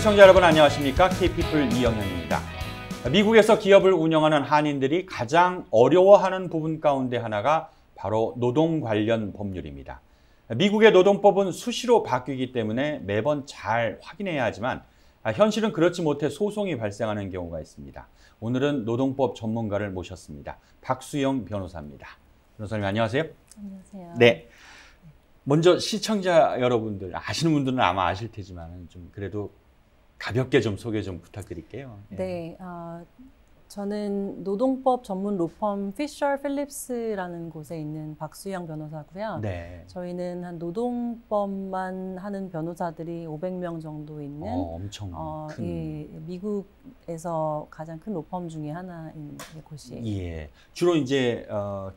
시청자 여러분 안녕하십니까? K피플 이영현입니다. 미국에서 기업을 운영하는 한인들이 가장 어려워하는 부분 가운데 하나가 바로 노동 관련 법률입니다. 미국의 노동법은 수시로 바뀌기 때문에 매번 잘 확인해야 하지만 현실은 그렇지 못해 소송이 발생하는 경우가 있습니다. 오늘은 노동법 전문가를 모셨습니다. 박수영 변호사입니다. 변호사님 안녕하세요. 안녕하세요. 네. 먼저 시청자 여러분들, 아시는 분들은 아마 아실 테지만 좀 그래도 가볍게 좀 소개 좀 부탁드릴게요. 네, 저는 노동법 전문 로펌 피셔 필립스라는 곳에 있는 박수영 변호사고요. 네. 저희는 한 노동법만 하는 변호사들이 500명 정도 있는 엄청 큰. 예, 미국에서 가장 큰 로펌 중에 하나인 곳이에요. 예. 주로 이제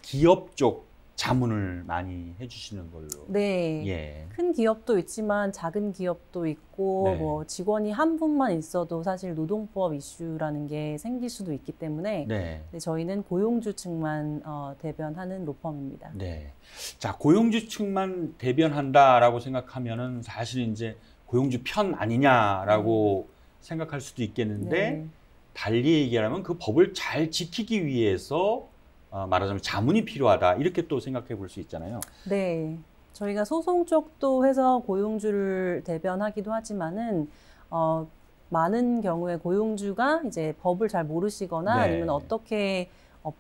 기업 쪽 자문을 많이 해주시는 걸로. 네. 예. 큰 기업도 있지만 작은 기업도 있고 네. 뭐 직원이 한 분만 있어도 사실 노동법 이슈라는 게 생길 수도 있기 때문에 네. 저희는 고용주 측만 대변하는 로펌입니다. 네. 자, 고용주 측만 대변한다라고 생각하면은 사실 이제 고용주 편 아니냐라고 생각할 수도 있겠는데 네. 달리 얘기하면 그 법을 잘 지키기 위해서 말하자면 자문이 필요하다 이렇게 또 생각해 볼 수 있잖아요. 네, 저희가 소송 쪽도 해서 고용주를 대변하기도 하지만은 많은 경우에 고용주가 이제 법을 잘 모르시거나 네. 아니면 어떻게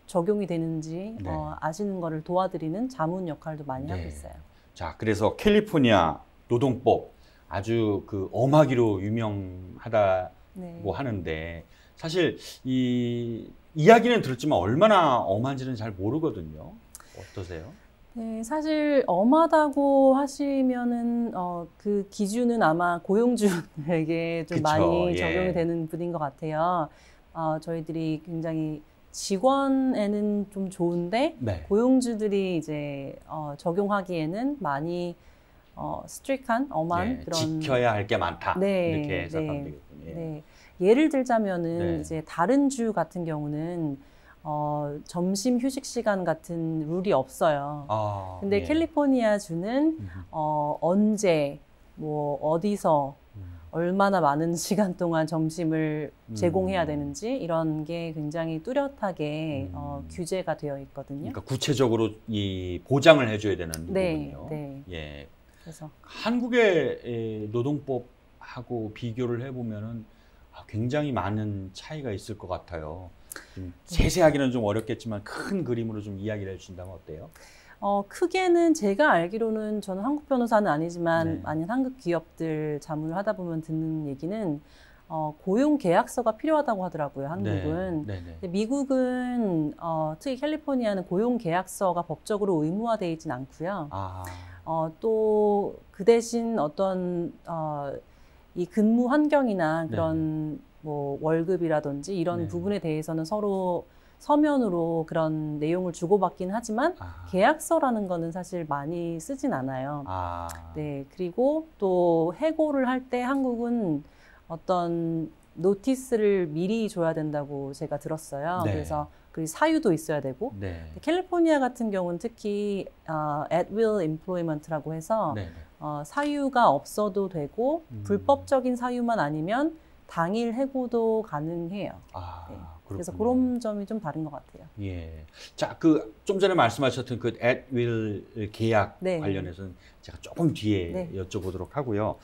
적용이 되는지 네. 아시는 거를 도와드리는 자문 역할도 많이 네. 하고 있어요. 자, 그래서 캘리포니아 노동법 아주 그 엄하기로 유명하다고 네. 하는데 사실 이 이야기는 들었지만 얼마나 엄한지는 잘 모르거든요. 어떠세요? 네, 사실 엄하다고 하시면은 그 기준은 아마 고용주에게 좀 그쵸, 많이 예. 적용이 되는 부분인 것 같아요. 저희들이 굉장히 직원에는 좀 좋은데 네. 고용주들이 이제 적용하기에는 많이 스트릭한 엄한 예, 그런 지켜야 할 게 많다. 네, 이렇게 해석하면 네, 되겠군요. 예. 네. 예를 들자면은 네. 이제 다른 주 같은 경우는 점심 휴식 시간 같은 룰이 없어요. 근데 예. 캘리포니아 주는 언제, 뭐 어디서 얼마나 많은 시간 동안 점심을 제공해야 되는지 이런 게 굉장히 뚜렷하게 규제가 되어 있거든요. 그러니까 구체적으로 이 보장을 해줘야 되는 네, 부분이요. 네. 예. 그래서 한국의 노동법하고 비교를 해보면은 굉장히 많은 차이가 있을 것 같아요. 좀 세세하기는 좀 어렵겠지만 큰 그림으로 좀 이야기를 해주신다면 어때요? 크게는 제가 알기로는 저는 한국 변호사는 아니지만 네. 많은 한국 기업들 자문을 하다 보면 듣는 얘기는 고용 계약서가 필요하다고 하더라고요, 한국은. 네. 네. 근데 미국은 특히 캘리포니아는 고용 계약서가 법적으로 의무화되어 있진 않고요. 또 그 대신 어떤 이 근무 환경이나 그런 뭐 월급이라든지 이런 부분에 대해서는 서로 서면으로 그런 내용을 주고받긴 하지만 계약서라는 거는 사실 많이 쓰진 않아요. 네, 그리고 또 해고를 할 때 한국은 어떤 노티스를 미리 줘야 된다고 제가 들었어요. 네. 그래서 그 사유도 있어야 되고 네. 캘리포니아 같은 경우는 특히 at will employment라고 해서 네. 사유가 없어도 되고 불법적인 사유만 아니면 당일 해고도 가능해요. 네. 그래서 그런 점이 좀 다른 것 같아요. 예. 자, 그 좀 전에 말씀하셨던 그 at will 계약 네. 관련해서는 제가 조금 뒤에 네. 여쭤보도록 하고요.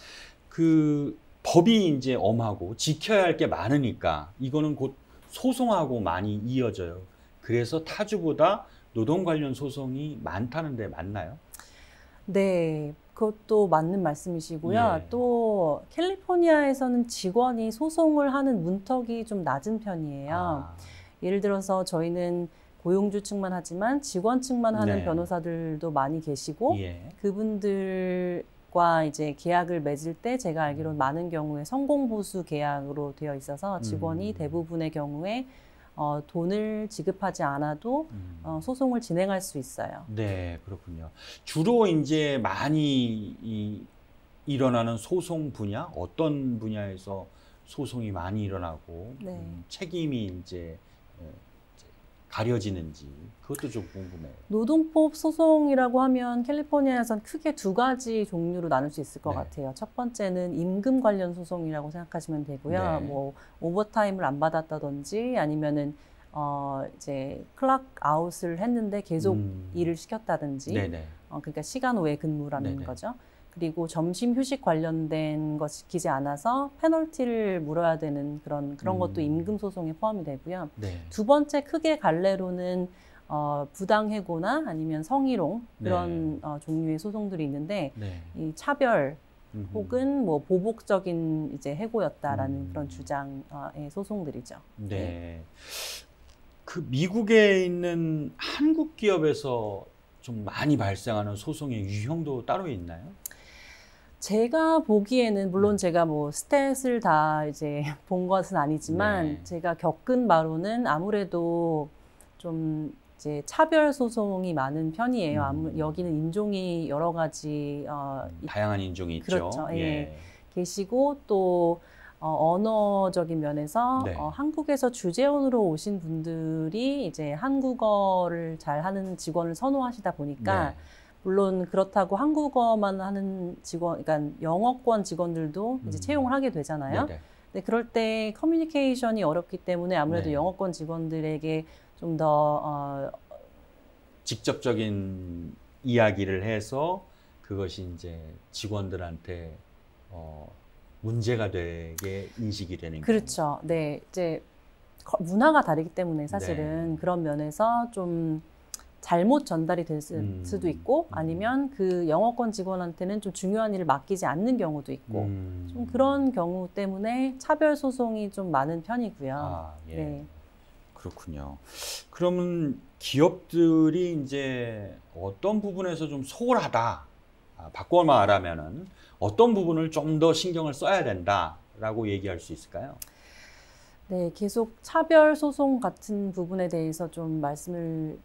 그 법이 이제 엄하고 지켜야 할 게 많으니까 이거는 곧 소송하고 많이 이어져요. 그래서 타주보다 노동 관련 소송이 많다는데 맞나요? 네, 그것도 맞는 말씀이시고요. 예. 또 캘리포니아에서는 직원이 소송을 하는 문턱이 좀 낮은 편이에요. 예를 들어서 저희는 고용주 측만 하지만 직원 측만 하는 네. 변호사들도 많이 계시고 예. 그분들과 이제 계약을 맺을 때 제가 알기로는 많은 경우에 성공보수 계약으로 되어 있어서 직원이 대부분의 경우에 돈을 지급하지 않아도 소송을 진행할 수 있어요. 네, 그렇군요. 주로 이제 많이 일어나는 소송 분야, 어떤 분야에서 소송이 많이 일어나고 네. 책임이 이제 가려지는지 그것도 좀 궁금해요. 노동법 소송이라고 하면 캘리포니아에선 크게 두 가지 종류로 나눌 수 있을 것 네. 같아요. 첫 번째는 임금 관련 소송이라고 생각하시면 되고요. 네. 뭐 오버타임을 안 받았다든지 아니면은 이제 클락 아웃을 했는데 계속 일을 시켰다든지, 네네. 그러니까 시간 외 근무라는 네네. 거죠. 그리고 점심 휴식 관련된 거 지키지 않아서 페널티를 물어야 되는 그런 것도 임금 소송에 포함이 되고요. 네. 두 번째 크게 갈래로는 부당해고나 아니면 성희롱 그런 종류의 소송들이 있는데 네. 이 차별 혹은 뭐 보복적인 이제 해고였다라는 그런 주장의 소송들이죠. 네. 그 미국에 있는 한국 기업에서 좀 많이 발생하는 소송의 유형도 따로 있나요? 제가 보기에는 물론 제가 뭐 스탯을 다 이제 본 것은 아니지만 네. 제가 겪은 바로는 아무래도 좀 이제 차별 소송이 많은 편이에요. 여기는 인종이 여러 가지 다양한 인종이 있죠. 그렇죠. 예. 계시고 또 언어적인 면에서 네. 한국에서 주재원으로 오신 분들이 이제 한국어를 잘하는 직원을 선호하시다 보니까 네. 물론 그렇다고 한국어만 하는 직원, 그러니까 영어권 직원들도 이제 채용을 하게 되잖아요. 네네. 근데 그럴 때 커뮤니케이션이 어렵기 때문에 아무래도 네. 영어권 직원들에게 좀 더 직접적인 이야기를 해서 그것이 이제 직원들한테 문제가 되게 인식이 되는 그렇죠. 네, 이제 문화가 다르기 때문에 사실은 네. 그런 면에서 좀 잘못 전달이 될 수도 있고 아니면 그 영어권 직원한테는 좀 중요한 일을 맡기지 않는 경우도 있고 좀 그런 경우 때문에 차별 소송이 좀 많은 편이고요. 아, 예. 네. 그렇군요. 그러면 기업들이 이제 어떤 부분에서 좀 소홀하다, 바꿔 말하면은 어떤 부분을 좀 더 신경을 써야 된다라고 얘기할 수 있을까요? 네, 계속 차별 소송 같은 부분에 대해서 좀 말씀을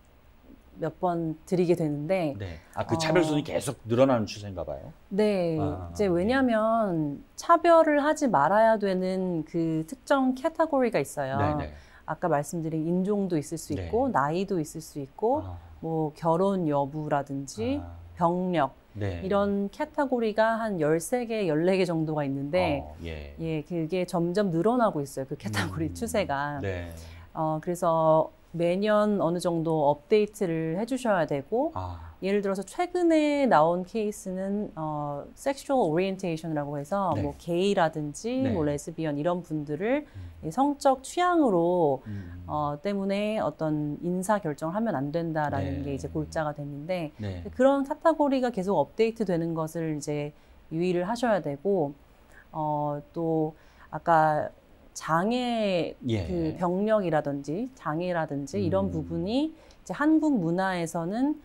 몇 번 드리게 되는데, 네. 그 차별 소송이 계속 늘어나는 추세인가 봐요. 네, 이제 왜냐하면 차별을 하지 말아야 되는 그 특정 캐터고리가 있어요. 네네. 아까 말씀드린 인종도 있을 수 있고, 나이도 있을 수 있고, 뭐 결혼 여부라든지 병력 네. 이런 캐터고리가 한 13개, 14개 정도가 있는데, 예, 그게 점점 늘어나고 있어요. 그 캐터고리 추세가. 네. 그래서 매년 어느 정도 업데이트를 해주셔야 되고, 예를 들어서 최근에 나온 케이스는 섹슈얼 오리엔테이션이라고 해서 뭐 게이라든지 뭐 레즈비언 이런 분들을 성적 취향으로 때문에 어떤 인사 결정을 하면 안 된다라는 게 이제 골자가 됐는데 그런 카테고리가 계속 업데이트 되는 것을 이제 유의를 하셔야 되고 또 아까 장애 그 병력이라든지 장애라든지 이런 부분이 이제 한국 문화에서는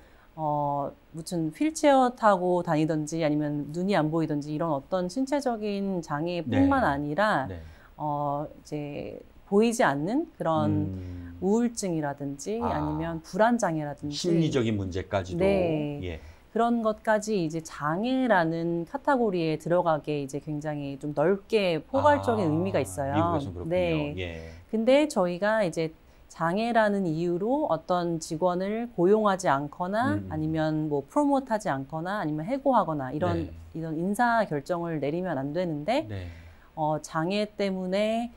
무슨 휠체어 타고 다니든지 아니면 눈이 안 보이든지 이런 어떤 신체적인 장애뿐만 아니라 이제 보이지 않는 그런 우울증이라든지 아니면 불안장애라든지 심리적인 문제까지도 그런 것까지 이제 장애라는 카테고리에 들어가게 이제 굉장히 좀 넓게 포괄적인 의미가 있어요. 미국에서는 그렇군요. 네. 근데 저희가 이제 장애라는 이유로 어떤 직원을 고용하지 않거나 아니면 뭐 프로모트하지 않거나 아니면 해고하거나 이런 인사 결정을 내리면 안 되는데 장애 때문에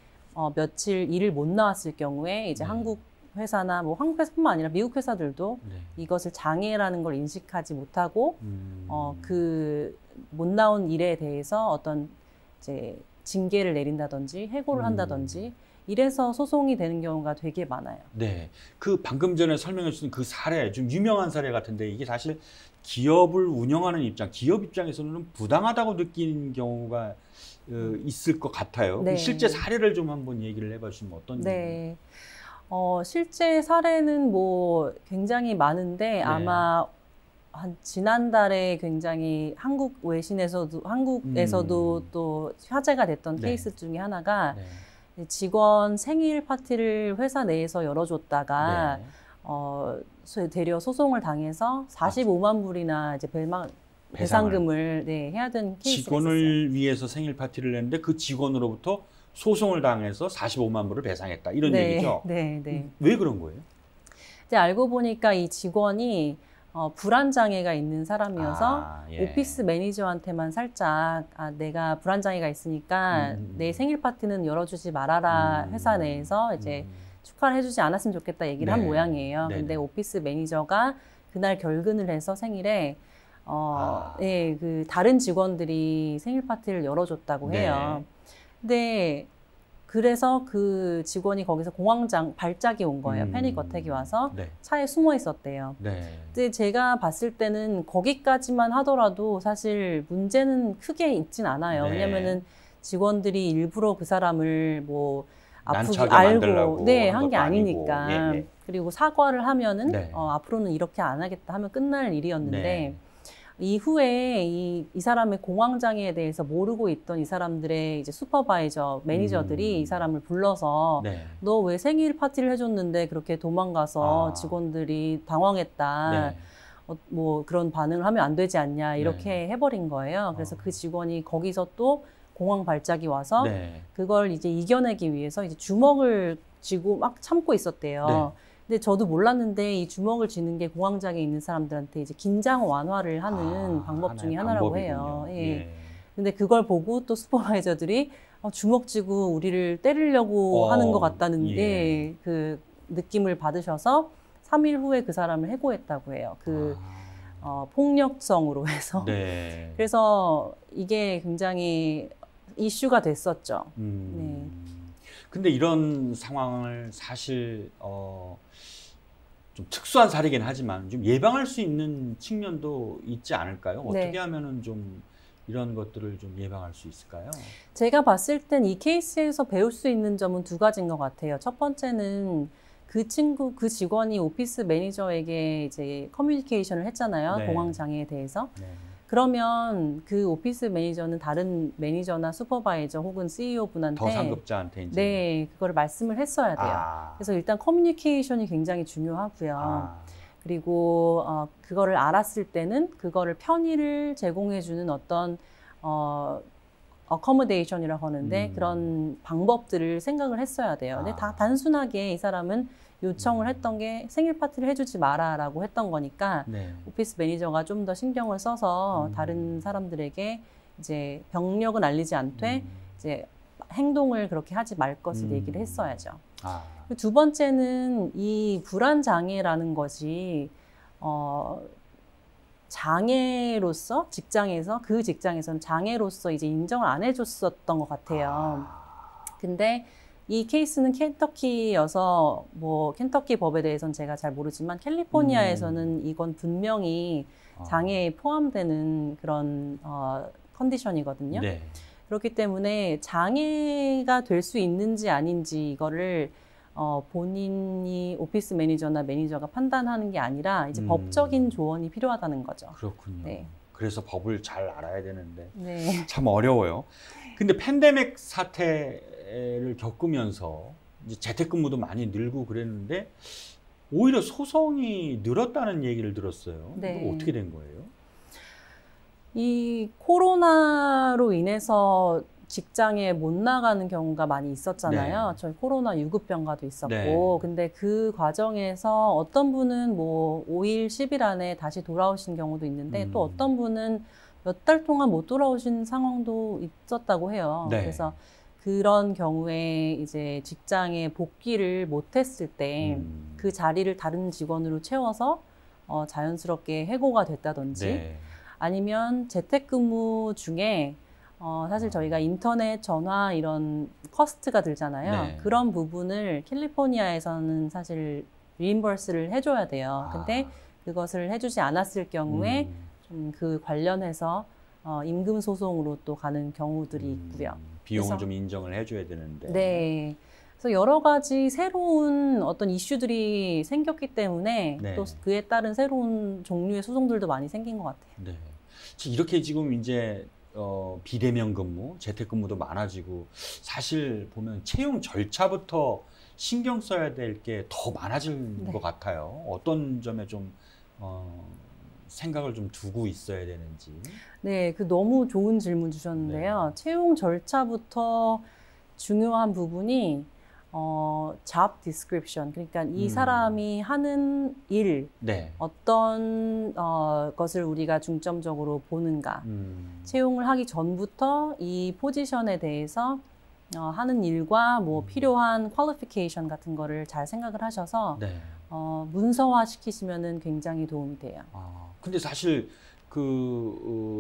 며칠 일을 못 나왔을 경우에 이제 한국 회사나 뭐 한국 회사뿐만 아니라 미국 회사들도 이것을 장애라는 걸 인식하지 못하고 그 못 나온 일에 대해서 어떤 이제 징계를 내린다든지 해고를 한다든지 이래서 소송이 되는 경우가 되게 많아요. 네, 그 방금 전에 설명해 주신 그 사례, 좀 유명한 사례 같은데 이게 사실 기업을 운영하는 입장, 기업 입장에서는 부당하다고 느끼는 경우가 있을 것 같아요. 실제 사례를 좀 한번 얘기를 해봐 주시면 어떤? 실제 사례는 뭐 굉장히 많은데 아마 한 지난달에 굉장히 한국 외신에서도 한국에서도 또 화제가 됐던 케이스 중에 하나가 직원 생일 파티를 회사 내에서 열어줬다가 되려 소송을 당해서 45만 불이나 이제 배상금을 해야 되는 케이스가 직원을 있었어요. 위해서 생일 파티를 냈는데 그 직원으로부터 소송을 당해서 45만 불을 배상했다 이런 얘기죠. 네. 왜 그런 거예요? 근데 알고 보니까 이 직원이 불안장애가 있는 사람이어서 예. 오피스 매니저한테만 살짝 내가 불안장애가 있으니까 내 생일 파티는 열어주지 말아라 회사 내에서 이제 축하를 해주지 않았으면 좋겠다 얘기를 한 모양이에요. 근데 오피스 매니저가 그날 결근을 해서 생일에 예, 그 다른 직원들이 생일 파티를 열어줬다고 해요. 근데 그래서 그 직원이 거기서 공황장 발작이 온 거예요. 패닉 어택이 와서 차에 숨어 있었대요. 근데 제가 봤을 때는 거기까지만 하더라도 사실 문제는 크게 있진 않아요. 왜냐면은 직원들이 일부러 그 사람을 뭐 아프게 알고 한 게 아니니까. 그리고 사과를 하면은 앞으로는 이렇게 안 하겠다 하면 끝날 일이었는데 이후에 이 사람의 공황장애에 대해서 모르고 있던 이 사람들의 이제 슈퍼바이저, 매니저들이 이 사람을 불러서 너 왜 생일 파티를 해줬는데 그렇게 도망가서 직원들이 당황했다. 뭐 그런 반응을 하면 안 되지 않냐 이렇게 해버린 거예요. 그래서 그 직원이 거기서 또 공황 발작이 와서 그걸 이제 이겨내기 위해서 이제 주먹을 쥐고 막 참고 있었대요. 근데 저도 몰랐는데 이 주먹을 쥐는 게 공황장애 있는 사람들한테 이제 긴장 완화를 하는 방법 중에 하나라고 해요. 근데 그걸 보고 또 슈퍼바이저들이 주먹 쥐고 우리를 때리려고 하는 것 같다는 게 그 느낌을 받으셔서 3일 후에 그 사람을 해고했다고 해요. 폭력성으로 해서. 그래서 이게 굉장히 이슈가 됐었죠. 근데 이런 상황을 사실 좀 특수한 사례긴 하지만 좀 예방할 수 있는 측면도 있지 않을까요? 어떻게 하면은 좀 이런 것들을 좀 예방할 수 있을까요? 제가 봤을 땐 이 케이스에서 배울 수 있는 점은 두 가지인 것 같아요. 첫 번째는 그 직원이 오피스 매니저에게 이제 커뮤니케이션을 했잖아요. 공황장애에 대해서. 그러면 그 오피스 매니저는 다른 매니저나 슈퍼바이저 혹은 CEO 분한테 더 상급자한테 이제 그거를 말씀을 했어야 돼요. 그래서 일단 커뮤니케이션이 굉장히 중요하고요. 그리고 그거를 알았을 때는 그거를 편의를 제공해주는 어떤 어커모데이션이라고 하는데 그런 방법들을 생각을 했어야 돼요. 근데 다 단순하게 이 사람은 요청을 했던 게 생일 파티를 해주지 마라라고 했던 거니까 오피스 매니저가 좀 더 신경을 써서 다른 사람들에게 이제 병력은 알리지 않되 이제 행동을 그렇게 하지 말 것을 얘기를 했어야죠. 두 번째는 이 불안 장애라는 것이 장애로서 직장에서는 장애로서 이제 인정을 안 해줬었던 것 같아요. 근데 이 케이스는 켄터키여서 뭐 켄터키 법에 대해서는 제가 잘 모르지만 캘리포니아에서는 이건 분명히 장애에 포함되는 그런 컨디션이거든요. 그렇기 때문에 장애가 될 수 있는지 아닌지 이거를 본인이 오피스 매니저나 매니저가 판단하는 게 아니라 이제 법적인 조언이 필요하다는 거죠. 그렇군요. 그래서 법을 잘 알아야 되는데 참 어려워요. 근데 팬데믹 사태를 겪으면서 이제 재택근무도 많이 늘고 그랬는데 오히려 소송이 늘었다는 얘기를 들었어요. 이거 어떻게 된 거예요? 이 코로나로 인해서 직장에 못 나가는 경우가 많이 있었잖아요. 저희 코로나 유급병가도 있었고. 근데 그 과정에서 어떤 분은 뭐 5일, 10일 안에 다시 돌아오신 경우도 있는데 또 어떤 분은 몇 달 동안 못 돌아오신 상황도 있었다고 해요. 그래서 그런 경우에 이제 직장에 복귀를 못했을 때 그 자리를 다른 직원으로 채워서 자연스럽게 해고가 됐다든지 아니면 재택근무 중에 사실 저희가 인터넷, 전화 이런 커스트가 들잖아요. 그런 부분을 캘리포니아에서는 사실 리임버스를 해줘야 돼요. 근데 그것을 해주지 않았을 경우에 좀 그 관련해서 임금 소송으로 또 가는 경우들이 있고요. 비용을 좀 인정을 해줘야 되는데. 그래서 여러 가지 새로운 어떤 이슈들이 생겼기 때문에 또 그에 따른 새로운 종류의 소송들도 많이 생긴 것 같아요. 이렇게 지금 이제 비대면 근무, 재택근무도 많아지고 사실 보면 채용 절차부터 신경 써야 될 게 더 많아질 것 같아요. 어떤 점에 좀 생각을 좀 두고 있어야 되는지. 그 너무 좋은 질문 주셨는데요. 채용 절차부터 중요한 부분이 job description, 그러니까 이 사람이 하는 일, 네. 어떤 것을 우리가 중점적으로 보는가. 채용을 하기 전부터 이 포지션에 대해서 하는 일과 뭐 필요한 퀄리피케이션 같은 거를 잘 생각을 하셔서 네. 문서화 시키시면은 굉장히 도움이 돼요. 근데 사실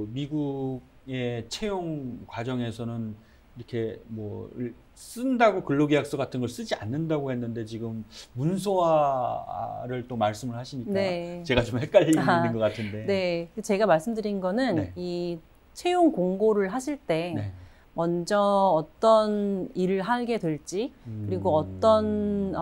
미국의 채용 과정에서는 이렇게 뭐 쓴다고 근로계약서 같은 걸 쓰지 않는다고 했는데 지금 문서화를 또 말씀을 하시니까 네. 제가 좀 헷갈리는 것 같은데. 네, 제가 말씀드린 거는 네. 이 채용 공고를 하실 때 네. 먼저 어떤 일을 하게 될지 그리고 어떤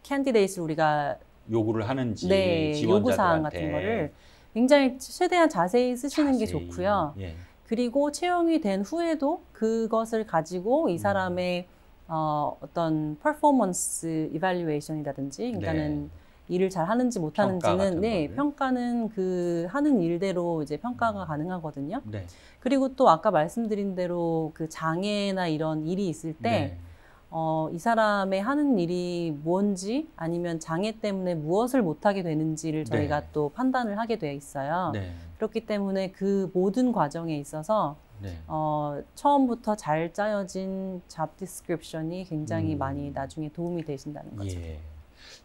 캔디데이트를 우리가 요구를 하는지 네, 지원자들한테 요구사항 같은 거를 굉장히 최대한 자세히 쓰시는 게 좋고요. 예. 그리고 채용이 된 후에도 그것을 가지고 이 사람의 어떤 퍼포먼스 이발루에이션이라든지 그러니까는 일을 잘 하는지 못 하는지는 평가는 그 하는 일대로 이제 평가가 가능하거든요. 네. 그리고 또 아까 말씀드린 대로 그 장애나 이런 일이 있을 때 이 사람의 하는 일이 뭔지 아니면 장애 때문에 무엇을 못하게 되는지를 저희가 또 판단을 하게 돼 있어요. 그렇기 때문에 그 모든 과정에 있어서 처음부터 잘 짜여진 잡 디스크립션이 굉장히 많이 나중에 도움이 되신다는 거죠. 예.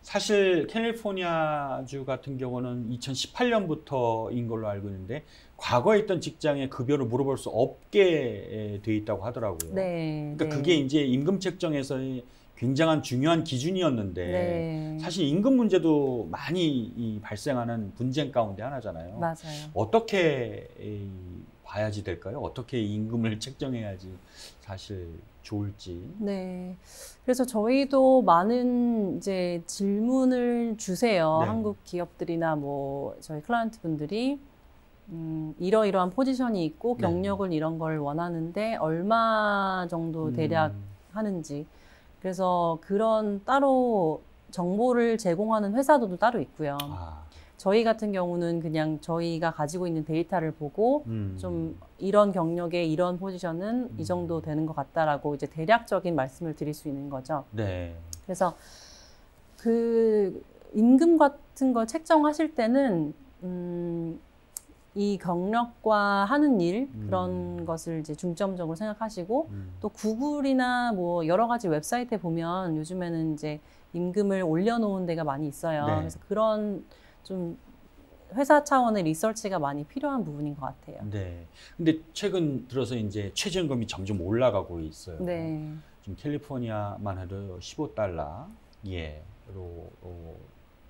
사실 캘리포니아주 같은 경우는 2018년부터인 걸로 알고 있는데 과거에 있던 직장의 급여를 물어볼 수 없게 돼 있다고 하더라고요. 그러니까 그게 이제 임금 책정에서의 굉장한 중요한 기준이었는데 사실 임금 문제도 많이 발생하는 분쟁 가운데 하나잖아요. 맞아요. 어떻게 봐야지 될까요? 어떻게 임금을 책정해야지 사실 좋을지. 네. 그래서 저희도 많은 이제 질문을 주세요. 한국 기업들이나 뭐 저희 클라이언트 분들이 이러이러한 포지션이 있고 경력을 이런 걸 원하는데 얼마 정도 대략 하는지. 그래서 그런 따로 정보를 제공하는 회사도 따로 있고요. 저희 같은 경우는 그냥 저희가 가지고 있는 데이터를 보고 좀 이런 경력에 이런 포지션은 이 정도 되는 것 같다라고 이제 대략적인 말씀을 드릴 수 있는 거죠. 네. 그래서 그 임금 같은 거 책정하실 때는 이 경력과 하는 일 그런 것을 이제 중점적으로 생각하시고 또 구글이나 뭐 여러 가지 웨브사이트에 보면 요즘에는 이제 임금을 올려놓은 데가 많이 있어요. 그래서 그런 좀 회사 차원의 리서치가 많이 필요한 부분인 것 같아요. 네. 근데 최근 들어서 이제 최저임금이 점점 올라가고 있어요. 네. 지금 캘리포니아만 해도 $15로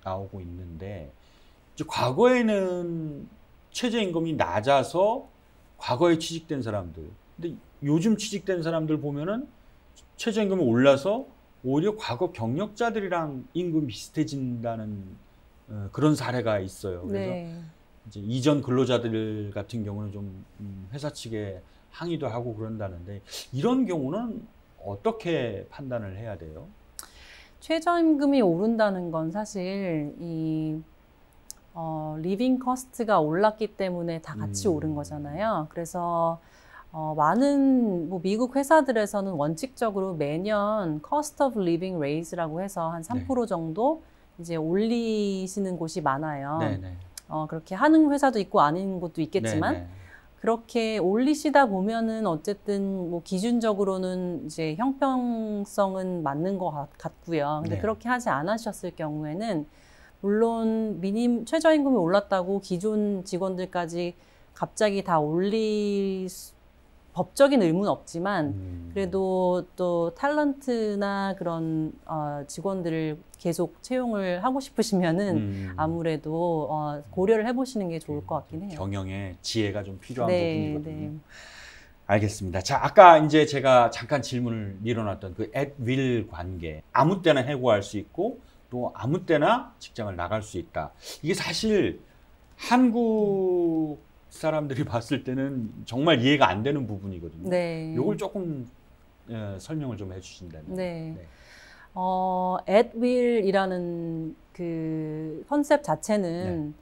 나오고 있는데 이제 과거에는 최저임금이 낮아서 과거에 취직된 사람들, 근데 요즘 취직된 사람들 보면은 최저임금이 올라서 오히려 과거 경력자들이랑 임금 비슷해진다는 그런 사례가 있어요. 그래서 이제 이전 근로자들 같은 경우는 좀 회사 측에 항의도 하고 그런다는데 이런 경우는 어떻게 판단을 해야 돼요? 최저임금이 오른다는 건 사실 이 리빙 커스트가 올랐기 때문에 다 같이 오른 거잖아요. 그래서 많은 뭐 미국 회사들에서는 원칙적으로 매년 cost of living raise라고 해서 한 3% 정도 이제 올리시는 곳이 많아요. 그렇게 하는 회사도 있고 아닌 곳도 있겠지만 그렇게 올리시다 보면은 어쨌든 뭐 기준적으로는 이제 형평성은 맞는 것 같고요. 근데 그렇게 하지 않으셨을 경우에는 물론 최저임금이 올랐다고 기존 직원들까지 갑자기 다 법적인 의무는 없지만 그래도 또 탤런트나 그런 직원들을 계속 채용을 하고 싶으시면은 아무래도 고려를 해보시는 게 좋을 것 같긴 해요. 경영에 지혜가 좀 필요한 부분이거든요. 알겠습니다. 자, 아까 이제 제가 잠깐 질문을 밀어놨던 그 at will 관계, 아무 때나 해고할 수 있고 또 아무 때나 직장을 나갈 수 있다. 이게 사실 한국 사람들이 봤을 때는 정말 이해가 안 되는 부분이거든요. 이걸 조금 설명을 좀 해주신다면. at will이라는 그 컨셉 자체는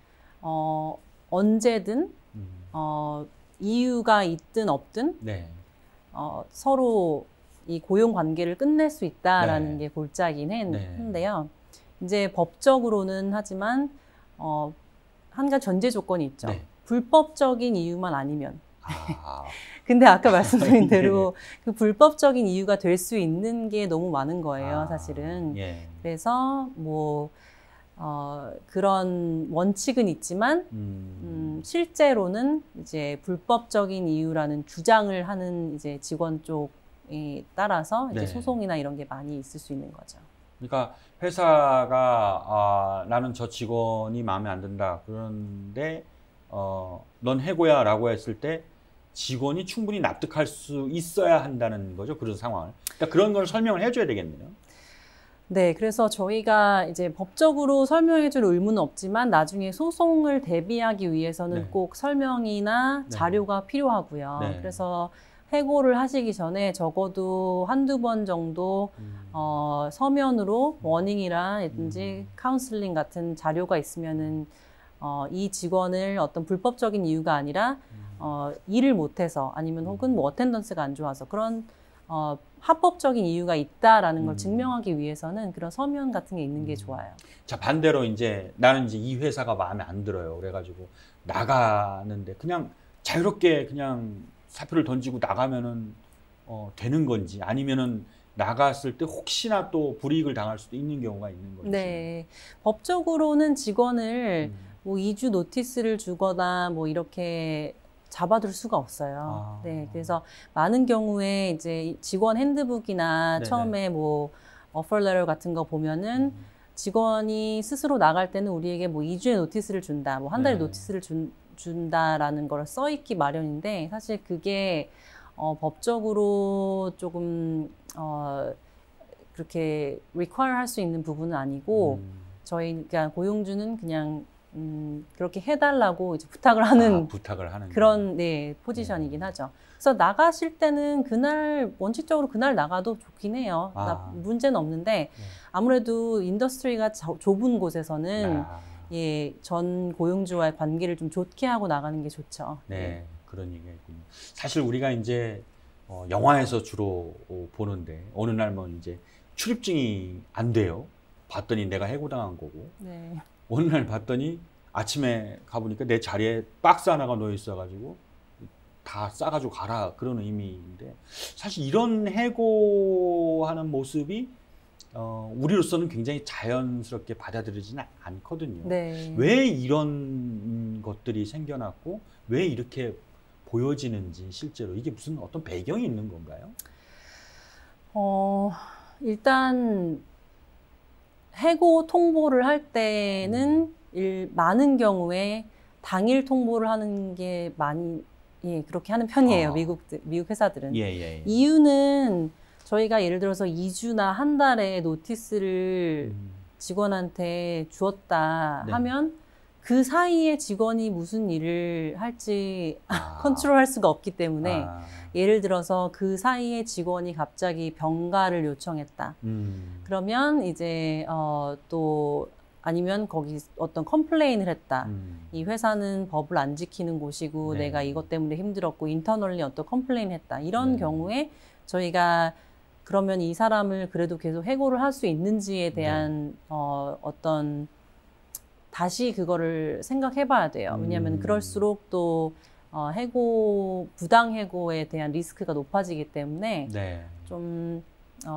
언제든 이유가 있든 없든 서로 이 고용 관계를 끝낼 수 있다라는 네. 게 골자긴 네. 한데요. 이제 법적으로는 하지만 한 가지 전제 조건이 있죠. 네. 불법적인 이유만 아니면. 아. 근데 아까 말씀드린 대로 그 불법적인 이유가 될 수 있는 게 너무 많은 거예요, 사실은. 예. 그래서 뭐 그런 원칙은 있지만 실제로는 이제 불법적인 이유라는 주장을 하는 이제 직원 쪽에 따라서 이제 네. 소송이나 이런 게 많이 있을 수 있는 거죠. 그러니까 회사가 나는 저 직원이 마음에 안 든다. 그런데 넌 해고야라고 했을 때 직원이 충분히 납득할 수 있어야 한다는 거죠. 그런 상황을. 그러니까 그런 걸 설명을 해줘야 되겠네요. 네, 그래서 저희가 이제 법적으로 설명해줄 의무는 없지만 나중에 소송을 대비하기 위해서는 네. 꼭 설명이나 네. 자료가 필요하고요. 네. 그래서 해고를 하시기 전에 적어도 한두 번 정도 서면으로 워닝이라든지 카운슬링 같은 자료가 있으면은 이 직원을 어떤 불법적인 이유가 아니라 일을 못해서 아니면 혹은 뭐 어텐던스가 안 좋아서 그런 합법적인 이유가 있다라는 걸 증명하기 위해서는 그런 서면 같은 게 있는 게 좋아요. 자, 반대로 이제 나는 이제 이 회사가 마음에 안 들어요. 그래가지고 나가는데 그냥 자유롭게 그냥 사표를 던지고 나가면은 되는 건지 아니면은 나갔을 때 혹시나 또 불이익을 당할 수도 있는 경우가 있는 건지. 네, 법적으로는 직원을 뭐 2주 노티스를 주거나 뭐 이렇게 잡아둘 수가 없어요. 네, 그래서 많은 경우에 이제 직원 핸드북이나 네네. 처음에 뭐 오퍼 레터 같은 거 보면은 직원이 스스로 나갈 때는 우리에게 뭐 2주의 노티스를 준다, 뭐 한 달의 네. 노티스를 준다라는 걸 써 있기 마련인데 사실 그게 법적으로 조금 그렇게 require 할 수 있는 부분은 아니고 저희가 고용주는 그냥 그렇게 해달라고 이제 부탁을 하는 그런 네, 포지션이긴 하죠. 그래서 나가실 때는 그날 원칙적으로 그날 나가도 좋긴 해요. 문제는 없는데 아무래도 인더스트리가 좁은 곳에서는 예, 전 고용주와의 관계를 좀 좋게 하고 나가는 게 좋죠. 네, 그런 얘기가 있군요. 사실 우리가 이제 영화에서 주로 보는데 어느 날 뭐 이제 출입증이 안 돼요. 봤더니 내가 해고당한 거고. 네. 어느 날 봤더니 아침에 가보니까 내 자리에 박스 하나가 놓여 있어가지고 다 싸가지고 가라 그런 의미인데 사실 이런 해고하는 모습이 우리로서는 굉장히 자연스럽게 받아들여지는 않거든요. 네. 왜 이런 것들이 생겨났고 왜 이렇게 보여지는지 실제로 이게 무슨 어떤 배경이 있는 건가요? 일단 해고 통보를 할 때는 많은 경우에 당일 통보를 하는 게 많이 그렇게 하는 편이에요. 미국 회사들은. 예. 이유는 저희가 예를 들어서 2주나 한 달의 노티스를 직원한테 주었다 하면 그 사이에 직원이 무슨 일을 할지 컨트롤할 수가 없기 때문에 예를 들어서 그 사이에 직원이 갑자기 병가를 요청했다. 그러면 이제 또 아니면 거기 어떤 컴플레인을 했다. 이 회사는 법을 안 지키는 곳이고 내가 이것 때문에 힘들었고 인터널리 어떤 컴플레인을 했다. 이런 경우에 저희가 그러면 이 사람을 그래도 계속 해고를 할 수 있는지에 대한 어떤 다시 그거를 생각해 봐야 돼요. 왜냐하면 그럴수록 또 부당 해고에 대한 리스크가 높아지기 때문에 좀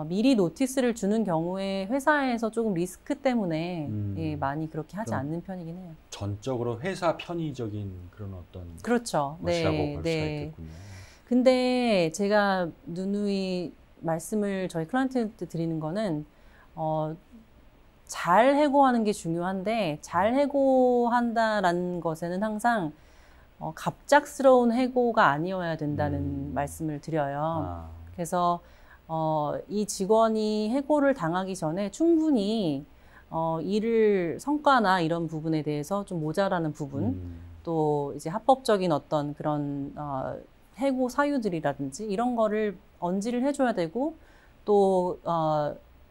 미리 노티스를 주는 경우에 회사에서 조금 리스크 때문에 많이 그렇게 하지 않는 편이긴 해요. 전적으로 회사 편의적인 그런 어떤 그렇죠. 것이라고 볼 수가 있겠군요. 근데 제가 누누이 말씀을 저희 클라이언트한테 드리는 거는 잘 해고하는 게 중요한데 잘 해고한다라는 것에는 항상 갑작스러운 해고가 아니어야 된다는 말씀을 드려요. 그래서 이 직원이 해고를 당하기 전에 충분히 성과나 이런 부분에 대해서 좀 모자라는 부분, 또 이제 합법적인 어떤 그런 해고 사유들이라든지 이런 거를 언지를 해줘야 되고 또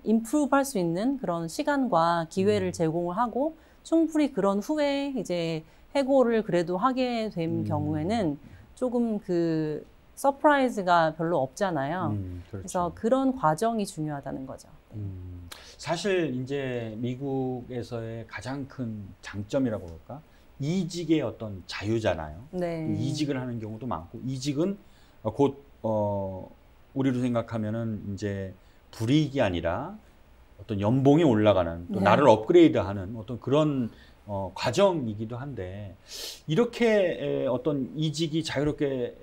임프루브 할 수 있는 그런 시간과 기회를 제공을 하고 충분히 그런 후에 이제 해고를 그래도 하게 된 경우에는 조금 그 서프라이즈가 별로 없잖아요. 그렇죠. 그래서 그런 과정이 중요하다는 거죠. 사실 이제 미국에서의 가장 큰 장점이라고 할까? 이직의 어떤 자유잖아요. 네. 이직을 하는 경우도 많고, 이직은 곧 우리로 생각하면은 이제 불이익이 아니라 어떤 연봉이 올라가는, 또 네. 나를 업그레이드하는 어떤 그런 과정이기도 한데, 이렇게 어떤 이직이 자유롭게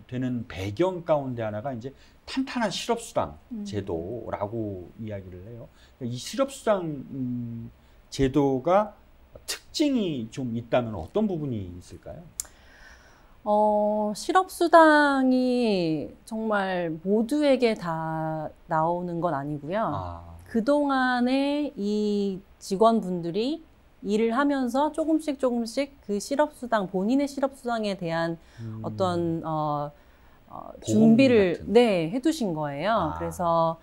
되는 배경 가운데 하나가 이제 탄탄한 실업수당 제도라고 이야기를 해요. 이 실업수당 제도가 특징이 좀 있다면 어떤 부분이 있을까요? 실업수당이 정말 모두에게 다 나오는 건 아니고요. 그동안에 이 직원분들이 일을 하면서 조금씩 그 실업수당, 본인의 실업수당에 대한 어떤 준비를 해두신 거예요. 그래서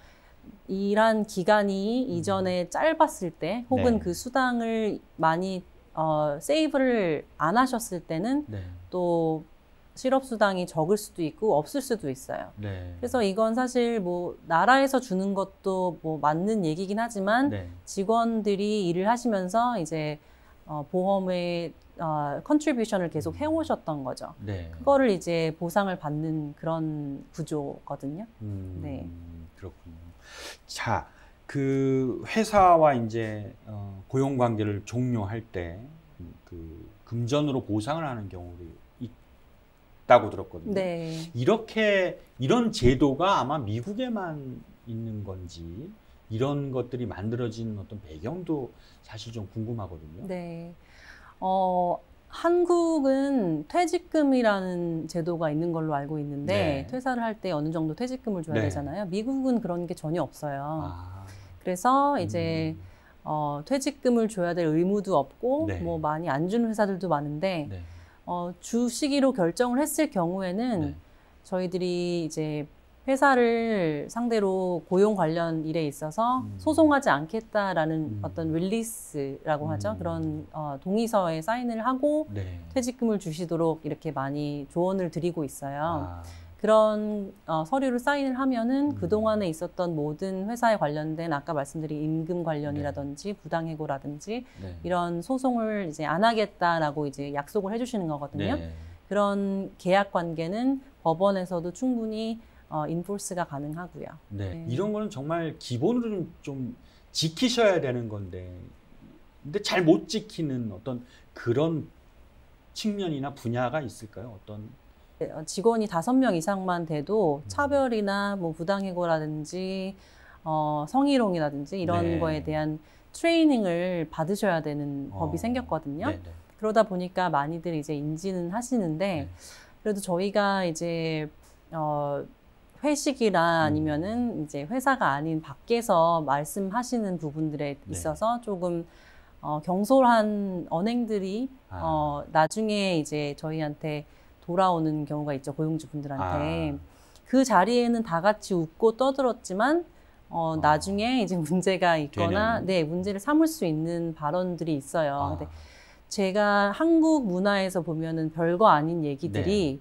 일한 기간이 이전에 짧았을 때, 혹은 그 수당을 많이 세이브를 안 하셨을 때는 또 실업수당이 적을 수도 있고 없을 수도 있어요. 그래서 이건 사실 뭐 나라에서 주는 것도 뭐 맞는 얘기긴 하지만 직원들이 일을 하시면서 이제 보험에 컨트리뷰션을 계속 해오셨던 거죠. 그거를 이제 보상을 받는 그런 구조거든요. 네. 그렇군요. 자, 그 회사와 이제 고용 관계를 종료할 때 그 금전으로 보상을 하는 경우도 있다고 들었거든요. 이런 제도가 아마 미국에만 있는 건지, 이런 것들이 만들어진 어떤 배경도 사실 좀 궁금하거든요. 한국은 퇴직금이라는 제도가 있는 걸로 알고 있는데, 퇴사를 할 때 어느 정도 퇴직금을 줘야 되잖아요. 미국은 그런 게 전혀 없어요. 그래서 이제 퇴직금을 줘야 될 의무도 없고, 뭐 많이 안 주는 회사들도 많은데, 주시기로 결정을 했을 경우에는 저희들이 이제 회사를 상대로 고용 관련 일에 있어서 소송하지 않겠다라는 어떤 릴리스라고 하죠. 그런 동의서에 사인을 하고 퇴직금을 주시도록 이렇게 많이 조언을 드리고 있어요. 그런 서류를 사인을 하면은 그동안에 있었던 모든 회사에 관련된 아까 말씀드린 임금 관련이라든지 부당해고라든지 이런 소송을 이제 안 하겠다라고 이제 약속을 해주시는 거거든요. 그런 계약 관계는 법원에서도 충분히 인포스가 가능하고요. 이런 거는 정말 기본으로 좀 지키셔야 되는 건데, 근데 잘 못 지키는 어떤 그런 측면이나 분야가 있을까요? 어떤 직원이 5명 이상만 돼도 차별이나 뭐 부당해고라든지 성희롱이라든지 이런 거에 대한 트레이닝을 받으셔야 되는 법이 생겼거든요. 그러다 보니까 많이들 이제 인지는 하시는데, 그래도 저희가 이제 회식이나 아니면은 이제 회사가 아닌 밖에서 말씀하시는 부분들에 있어서 조금 경솔한 언행들이 나중에 이제 저희한테 돌아오는 경우가 있죠. 고용주 분들한테. 그 자리에는 다 같이 웃고 떠들었지만 나중에 이제 문제가 있거나 문제를 삼을 수 있는 발언들이 있어요. 근데 제가 한국 문화에서 보면은 별거 아닌 얘기들이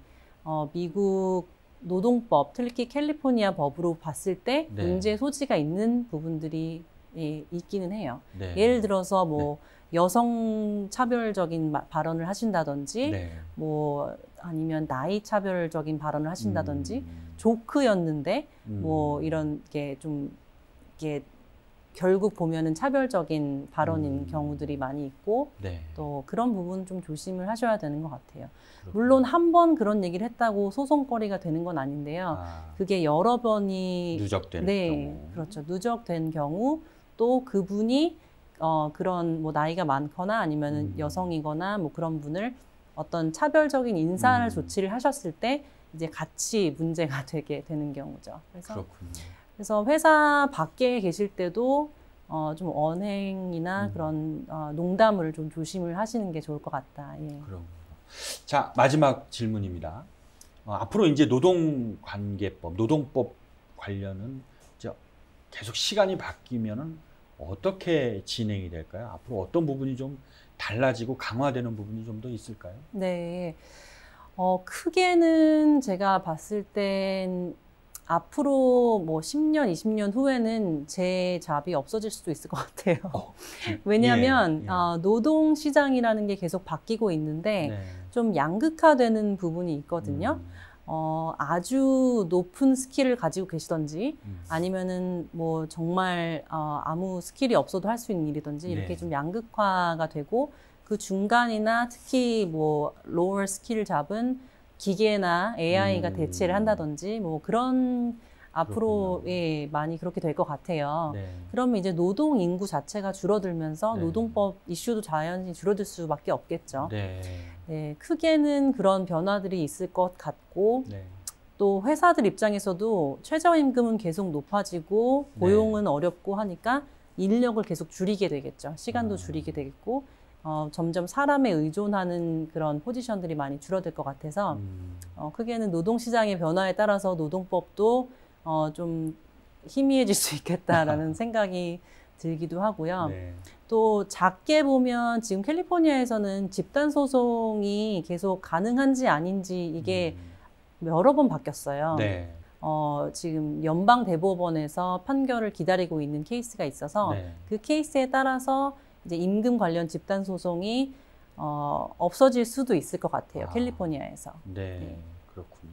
미국 노동법, 특히 캘리포니아 법으로 봤을 때 문제 소지가 있는 부분들이 있기는 해요. 예를 들어서 뭐 여성 차별적인 발언을 하신다든지, 뭐 아니면 나이 차별적인 발언을 하신다든지, 조크였는데 뭐 이런 게 좀 이게 결국 보면은 차별적인 발언인 경우들이 많이 있고, 또 그런 부분 좀 조심을 하셔야 되는 것 같아요. 물론 한 번 그런 얘기를 했다고 소송거리가 되는 건 아닌데요. 그게 여러 번이 누적된 경우. 그렇죠. 누적된 경우, 또 그분이 그런 뭐 나이가 많거나 아니면은 여성이거나 뭐 그런 분을 어떤 차별적인 인사 조치를 하셨을 때 이제 같이 문제가 되게 되는 경우죠. 그래서 회사 밖에 계실 때도 좀 언행이나 그런 농담을 좀 조심을 하시는 게 좋을 것 같다. 자, 마지막 질문입니다. 앞으로 이제 노동관계법, 노동법 관련은 이제 계속 시간이 바뀌면은 어떻게 진행이 될까요? 앞으로 어떤 부분이 좀 달라지고 강화되는 부분이 좀 더 있을까요? 크게는 제가 봤을 땐 앞으로 뭐 10년, 20년 후에는 제 잡이 없어질 수도 있을 것 같아요. 왜냐하면 노동시장이라는 게 계속 바뀌고 있는데 네. 좀 양극화되는 부분이 있거든요. 아주 높은 스킬을 가지고 계시던지 아니면은 뭐 정말 아무 스킬이 없어도 할 수 있는 일이든지 이렇게 네. 좀 양극화가 되고 그 중간이나 특히 뭐 로어 스킬을 잡은 기계나 AI가 대체를 한다든지 뭐 그런 앞으로 예, 많이 그렇게 될 것 같아요. 네. 그러면 이제 노동 인구 자체가 줄어들면서 네. 노동법 이슈도 자연히 줄어들 수밖에 없겠죠. 네. 네, 크게는 그런 변화들이 있을 것 같고 네. 또 회사들 입장에서도 최저임금은 계속 높아지고 고용은 네. 어렵고 하니까 인력을 계속 줄이게 되겠죠. 시간도 줄이게 되겠고 점점 사람에 의존하는 그런 포지션들이 많이 줄어들 것 같아서 크게는 노동시장의 변화에 따라서 노동법도 좀 희미해질 수 있겠다라는 생각이 들기도 하고요. 네. 또 작게 보면 지금 캘리포니아에서는 집단소송이 계속 가능한지 아닌지 이게 여러 번 바뀌었어요. 네. 지금 연방대법원에서 판결을 기다리고 있는 케이스가 있어서 네. 그 케이스에 따라서 이제 임금 관련 집단 소송이 없어질 수도 있을 것 같아요. 캘리포니아에서. 네, 네, 그렇군요.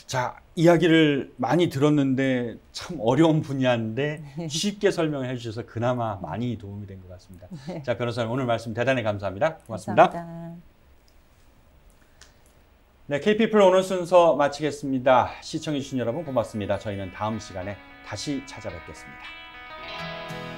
자, 이야기를 많이 들었는데 참 어려운 분야인데 쉽게 설명해 주셔서 그나마 많이 도움이 된 것 같습니다. 네. 자, 변호사님 오늘 말씀 대단히 감사합니다. 고맙습니다. 감사합니다. 네, K-PEOple 오늘 순서 마치겠습니다. 시청해 주신 여러분 고맙습니다. 저희는 다음 시간에 다시 찾아뵙겠습니다.